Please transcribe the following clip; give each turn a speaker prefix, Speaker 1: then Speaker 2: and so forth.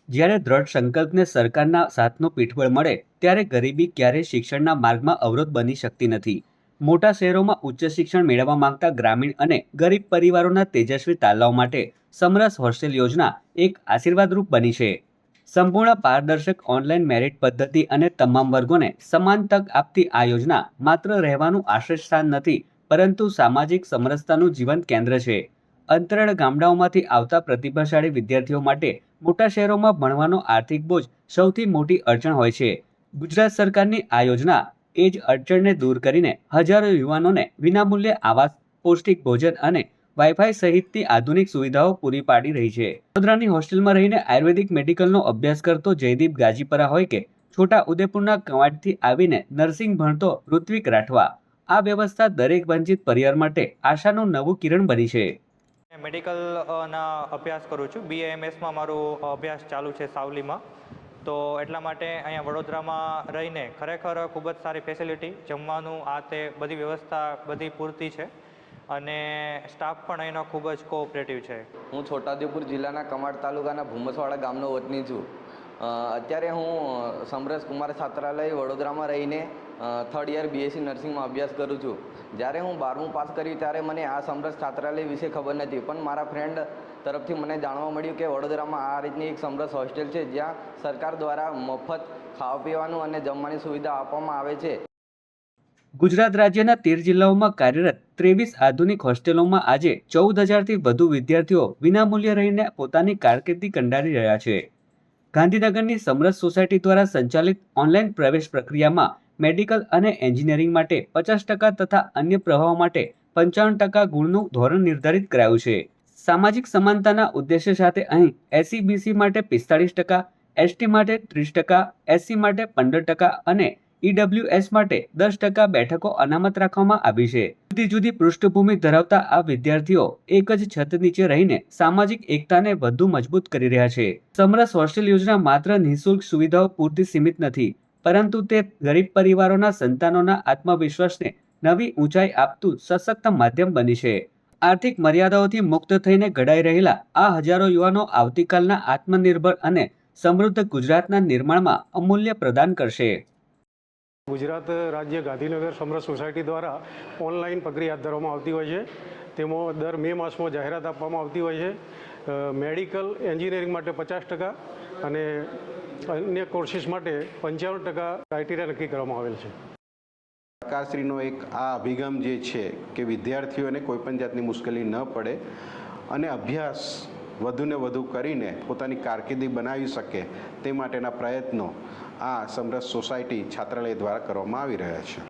Speaker 1: જ્યારે દ્રઢ સંકલ્પને સરકારના સાથનું પીઠબળ મળે ત્યારે ગરીબી ક્યારેય શિક્ષણના માર્ગમાં અવરોધ બની શકતી નથી. મોટા શહેરોમાં ઉચ્ચ શિક્ષણ મેળવવા માંગતા ગ્રામીણ અને ગરીબ પરિવારોના તેજસ્વી તાલાઓ માટે સમરસ હોસ્ટેલ યોજના એક આશીર્વાદરૂપ બની છે. સંપૂર્ણ પારદર્શક ઓનલાઈન મેરિટ પદ્ધતિ અને તમામ વર્ગોને સમાન તક આપતી આ યોજના માત્ર રહેવાનું આશ્રયસ્થાન નથી, પરંતુ સામાજિક સમરસતાનું જીવંત કેન્દ્ર છે. અંતરાળ ગામડાઓમાંથી આવતા પ્રતિભાશાળી વિદ્યાર્થીઓ માટે મોટા શહેરોમાં ભણવાનો આર્થિક બોજ સૌથી મોટી અડચણ હોય છે. ગુજરાત સરકારની આ યોજના એ જ અડચણને દૂર કરીને હજારો યુવાનોને વિનામૂલ્યે આવાસ, પૌષ્ટિક ભોજન અને વાઈફાઈ સહિતની આધુનિક સુવિધાઓ પૂરી પાડી રહી છે. વડોદરાની હોસ્ટેલમાં રહીને આયુર્વેદિક મેડિકલનો અભ્યાસ કરતો જયદીપ ગાજીપરા હોય કે છોટા ઉદેપુરના કવાડથી આવીને નર્સિંગ ભણતો ઋત્વિક રાઠવા, આ વ્યવસ્થા દરેક વંચિત પરિવાર માટે આશાનું નવું કિરણ બની છે.
Speaker 2: મેડિકલના અભ્યાસ કરું છું. BAMSમાં મારો અભ્યાસ ચાલુ છે સાવલીમાં. તો એટલા માટે અહીંયા વડોદરામાં રહીને ખરેખર ખૂબ જ સારી ફેસિલિટી, જમવાનું આ તે બધી વ્યવસ્થા બધી પૂરતી છે અને સ્ટાફ પણ અહીંનો ખૂબ જ કોઓપરેટિવ છે.
Speaker 3: હું છોટાઉદેપુર જિલ્લાના કમાડ તાલુકાના ભૂમસવાડા ગામનો વતની છું. અત્યારે હું સમરસ કુમાર છાત્રાલય વડોદરામાં રહીને થર્ડ યર BSc નર્સિંગમાં અભ્યાસ કરું છું. જ્યારે હું 12મું પાસ કર્યું ત્યારે મને આ સમરસ છાત્રાલય વિશે ખબર નથી, પણ મારા ફ્રેન્ડ તરફથી મને જાણવા મળ્યું કે વડોદરામાં આ રીતની એક સમરસ હોસ્ટેલ છે જ્યાં સરકાર દ્વારા મફત ખાવા પીવાનું અને જમવાની સુવિધા આપવામાં આવે છે.
Speaker 1: ગુજરાત રાજ્યના 13 જિલ્લાઓમાં કાર્યરત 23 આધુનિક હોસ્ટેલોમાં આજે 14,000થી વધુ વિદ્યાર્થીઓ વિનામૂલ્યે રહીને પોતાની કારકિર્દી કંડારી રહ્યા છે. ગાંધીનગરની સમરસ સોસાયટી દ્વારા સંચાલિત ઓનલાઈન પ્રવેશ પ્રક્રિયામાં મેડિકલ અને એન્જિનિયરિંગ માટે 50% તથા અન્ય પ્રવાહો માટે 55% ગુણનું ધોરણ નિર્ધારિત કરાયું છે. સામાજિક સમાનતાના ઉદ્દેશ્ય સાથે અહીં SC/BC માટે 45%, ST માટે 30%, SC માટે 15% અને EWS માટે 10% બેઠકો અનામત રાખવામાં આવી છે. જુદી જુદી પૃષ્ઠભૂમિ ધરાવતા આ વિદ્યાર્થીઓ એક જ છત નીચે રહીને સામાજિક એકતાને વધુ મજબૂત કરી રહ્યા છે. સમરસ હોસ્ટેલ યોજના માત્ર નિઃશુલ્ક સુવિધાઓ પૂરતી સીમિત નથી, પરંતુ તે ગરીબ પરિવારોના સંતાનોના આત્મવિશ્વાસને નવી ઊંચાઈ આપતું સશક્ત માધ્યમ બની છે. આર્થિક મર્યાદાઓથી મુક્ત થઈને ઘડાઈ રહેલા આ હજારો યુવાનો આવતીકાલના આત્મનિર્ભર અને સમૃદ્ધ ગુજરાતના નિર્માણમાં અમૂલ્ય પ્રદાન કરશે.
Speaker 4: ગુજરાત રાજ્ય ગાંધીનગર સમરસ સોસાયટી દ્વારા ઓનલાઈન પ્રક્રિયા હાથ ધરવામાં આવતી હોય છે. તેમાં દર મે માસમાં જાહેરાત આપવામાં આવતી હોય છે. મેડિકલ એન્જિનિયરિંગ માટે 50% અને અન્ય કોર્સિસ માટે 55% ક્રાઇટેરિયા નક્કી કરવામાં આવેલ છે.
Speaker 5: સરકારશ્રીનો એક આ અભિગમ જે છે કે વિદ્યાર્થીઓને કોઈપણ જાતની મુશ્કેલી ન પડે અને અભ્યાસ વધુને વધુ કરીને પોતાની કારકિર્દી બનાવી શકે તે માટેના પ્રયત્નો આ સમરસ સોસાયટી છાત્રાલય દ્વારા કરવામાં આવી રહ્યા છે.